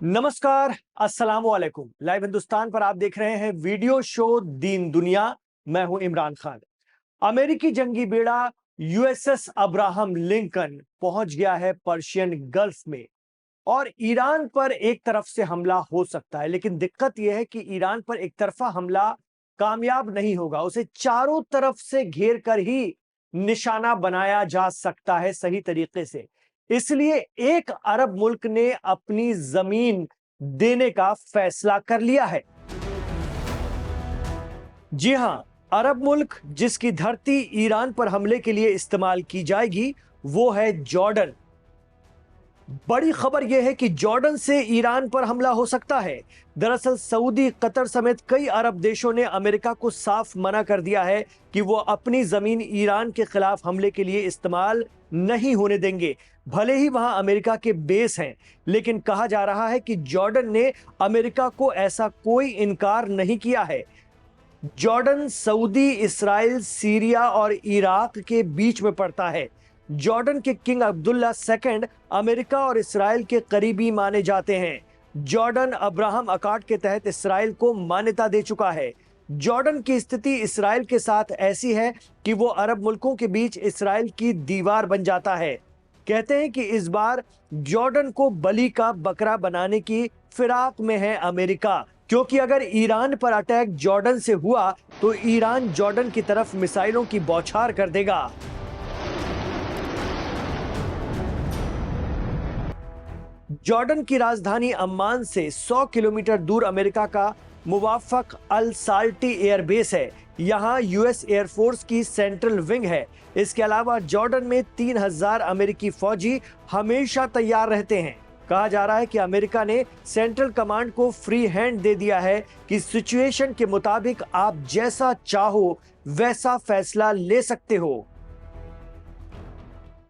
नमस्कार, अस्सलाम वालेकुम। लाइव हिंदुस्तान पर आप देख रहे हैं वीडियो शो दीन दुनिया। मैं हूं इमरान खान। अमेरिकी जंगी बेड़ा यूएसएस अब्राहम लिंकन पहुंच गया है पर्शियन गल्फ में और ईरान पर एक तरफ से हमला हो सकता है, लेकिन दिक्कत यह है कि ईरान पर एक तरफा हमला कामयाब नहीं होगा। उसे चारों तरफ से घेर कर ही निशाना बनाया जा सकता है सही तरीके से। इसलिए एक अरब मुल्क ने अपनी जमीन देने का फैसला कर लिया है। जी हां, अरब मुल्क जिसकी धरती ईरान पर हमले के लिए इस्तेमाल की जाएगी वो है जॉर्डन। बड़ी खबर यह है कि जॉर्डन से ईरान पर हमला हो सकता है। दरअसल सऊदी, कतर समेत कई अरब देशों ने अमेरिका को साफ मना कर दिया है कि वो अपनी जमीन ईरान के खिलाफ हमले के लिए इस्तेमाल नहीं होने देंगे। भले ही वहां अमेरिका के बेस हैं, लेकिन कहा जा रहा है कि जॉर्डन ने अमेरिका को ऐसा कोई इनकार नहीं किया है। जॉर्डन सऊदी, इस्राइल, सीरिया और इराक के बीच में पड़ता है। जॉर्डन के किंग अब्दुल्ला सेकंड अमेरिका और इस्राइल के करीबी माने जाते हैं। जॉर्डन अब्राहम अकॉर्ड के तहत इस्राइल को मान्यता दे चुका है। जॉर्डन की स्थिति इस्राइल के साथ ऐसी है कि वो अरब मुल्कों के बीच इस्राइल की दीवार बन जाता है। कहते हैं कि इस बार जॉर्डन को बलि का बकरा बनाने की फिराक में है अमेरिका, क्योंकि अगर ईरान पर अटैक जॉर्डन से हुआ तो ईरान जॉर्डन की तरफ मिसाइलों की बौछार कर देगा। जॉर्डन की राजधानी अम्मान से 100 किलोमीटर दूर अमेरिका का मुवाफक अल साल्टी एयरबेस है। यहां यूएस एयरफोर्स की सेंट्रल विंग है। इसके अलावा जॉर्डन में 3000 अमेरिकी फौजी हमेशा तैयार रहते हैं। कहा जा रहा है कि अमेरिका ने सेंट्रल कमांड को फ्री हैंड दे दिया है कि सिचुएशन के मुताबिक आप जैसा चाहो वैसा फैसला ले सकते हो।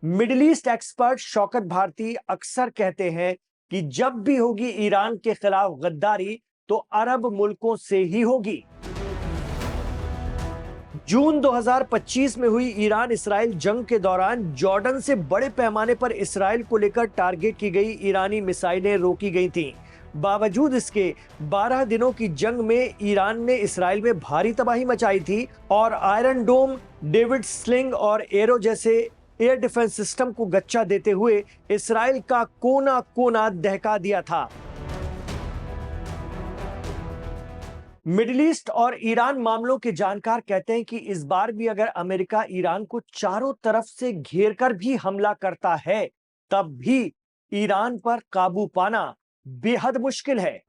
Middle East expert Shaukat Bharati अक्सर कहते हैं कि जब भी होगी ईरान के खिलाफ गद्दारी तो अरब मुल्कों से ही होगी। जून 2025 में हुई ईरान इसराइल जंग के दौरान जॉर्डन से बड़े पैमाने पर इसराइल को लेकर टारगेट की गई ईरानी मिसाइलें रोकी गई थीं। बावजूद इसके 12 दिनों की जंग में ईरान ने इसराइल में भारी तबाही मचाई थी और आयरन डोम, डेविड स्लिंग और एरो जैसे एयर डिफेंस सिस्टम को गच्चा देते हुए इसराइल का कोना कोना दहका दिया था। मिडिल ईस्ट और ईरान मामलों के जानकार कहते हैं कि इस बार भी अगर अमेरिका ईरान को चारों तरफ से घेरकर भी हमला करता है, तब भी ईरान पर काबू पाना बेहद मुश्किल है।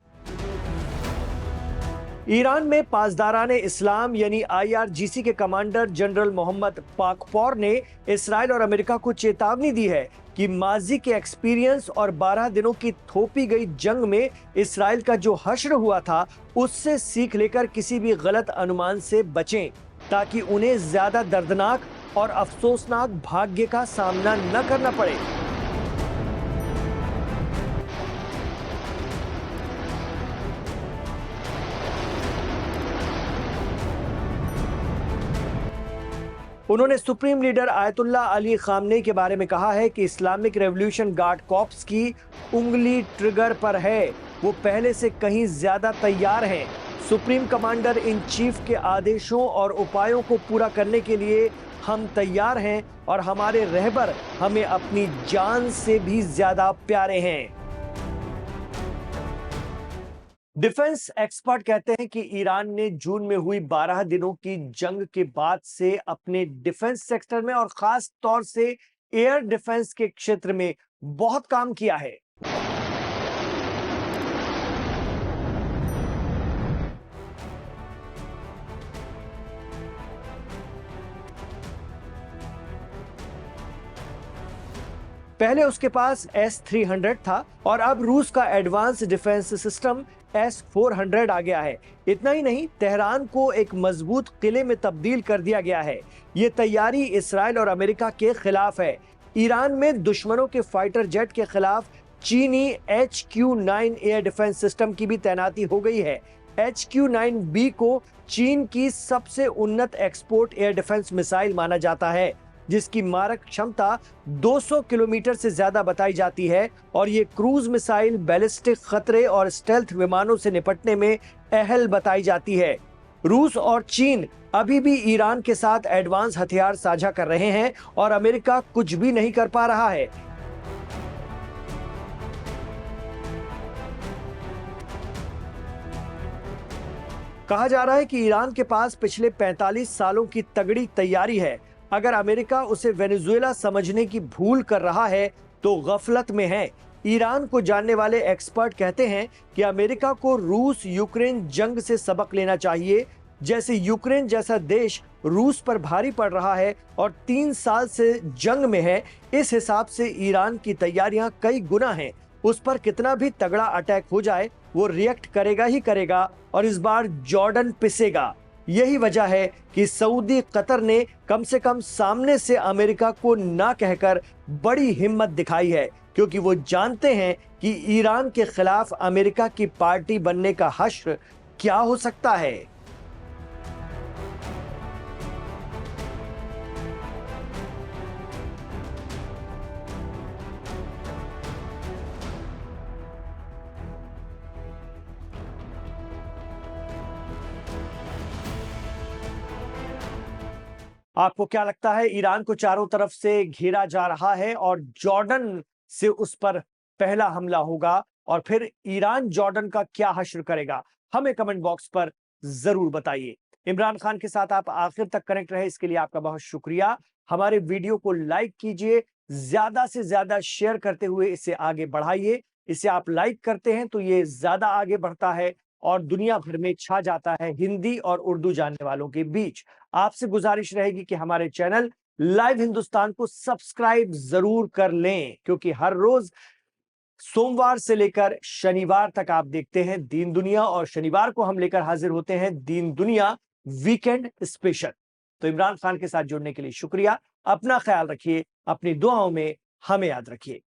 ईरान में पासदाराने इस्लाम यानी आईआरजीसी के कमांडर जनरल मोहम्मद पाकपोर ने इसराइल और अमेरिका को चेतावनी दी है कि माजी के एक्सपीरियंस और 12 दिनों की थोपी गई जंग में इसराइल का जो हश्र हुआ था, उससे सीख लेकर किसी भी गलत अनुमान से बचें, ताकि उन्हें ज्यादा दर्दनाक और अफसोसनाक भाग्य का सामना न करना पड़े। उन्होंने supreme leader ayatollah Ali Khamenei के बारे में कहा है कि इस्लामिक रेवोल्यूशन गार्ड कॉर्प्स की उंगली ट्रिगर पर है, वो पहले से कहीं ज्यादा तैयार हैं। सुप्रीम कमांडर इन चीफ के आदेशों और उपायों को पूरा करने के लिए हम तैयार हैं और हमारे रहबर हमें अपनी जान से भी ज्यादा प्यारे हैं। डिफेंस एक्सपर्ट कहते हैं कि ईरान ने जून में हुई 12 दिनों की जंग के बाद से अपने डिफेंस सेक्टर में और खास तौर से एयर डिफेंस के क्षेत्र में बहुत काम किया है। पहले उसके पास S-300 था और अब रूस का एडवांस डिफेंस सिस्टम S-400 आ गया है। इतना ही नहीं, तेहरान को एक मजबूत किले में तब्दील कर दिया गया है। ये तैयारी इसराइल और अमेरिका के खिलाफ है। ईरान में दुश्मनों के फाइटर जेट के खिलाफ चीनी HQ-9 एयर डिफेंस सिस्टम की भी तैनाती हो गई है। HQ-9B को चीन की सबसे उन्नत एक्सपोर्ट एयर डिफेंस मिसाइल माना जाता है। जिसकी मारक क्षमता 200 किलोमीटर से ज्यादा बताई जाती है और ये क्रूज मिसाइल, बैलिस्टिक खतरे और स्टेल्थ विमानों से निपटने में अहल बताई जाती है। रूस और चीन अभी भी ईरान के साथ एडवांस हथियार साझा कर रहे हैं और अमेरिका कुछ भी नहीं कर पा रहा है। कहा जा रहा है कि ईरान के पास पिछले 45 सालों की तगड़ी तैयारी है। अगर अमेरिका उसे वेनेजुएला समझने की भूल कर रहा है तो गफलत में है। ईरान को जानने वाले एक्सपर्ट कहते हैं कि अमेरिका को रूस यूक्रेन जंग से सबक लेना चाहिए। जैसे यूक्रेन जैसा देश रूस पर भारी पड़ रहा है और 3 साल से जंग में है, इस हिसाब से ईरान की तैयारियां कई गुना हैं। उस पर कितना भी तगड़ा अटैक हो जाए, वो रिएक्ट करेगा ही करेगा और इस बार जॉर्डन पिसेगा। यही वजह है कि सऊदी कतर ने कम से कम सामने से अमेरिका को ना कहकर बड़ी हिम्मत दिखाई है, क्योंकि वो जानते हैं कि ईरान के खिलाफ अमेरिका की पार्टी बनने का हश्र क्या हो सकता है। आपको क्या लगता है, ईरान को चारों तरफ से घेरा जा रहा है और जॉर्डन से उस पर पहला हमला होगा और फिर ईरान जॉर्डन का क्या हश्र करेगा? हमें कमेंट बॉक्स पर जरूर बताइए। इमरान खान के साथ आप आखिर तक कनेक्ट रहे, इसके लिए आपका बहुत शुक्रिया। हमारे वीडियो को लाइक कीजिए, ज्यादा से ज्यादा शेयर करते हुए इसे आगे बढ़ाइए। इसे आप लाइक करते हैं तो ये ज्यादा आगे बढ़ता है और दुनिया भर में छा जाता है हिंदी और उर्दू जानने वालों के बीच। आपसे गुजारिश रहेगी कि हमारे चैनल लाइव हिंदुस्तान को सब्सक्राइब जरूर कर लें, क्योंकि हर रोज सोमवार से लेकर शनिवार तक आप देखते हैं दीन दुनिया और शनिवार को हम लेकर हाजिर होते हैं दीन दुनिया वीकेंड स्पेशल। तो इमरान खान के साथ जुड़ने के लिए शुक्रिया। अपना ख्याल रखिए, अपनी दुआओं में हमें याद रखिए।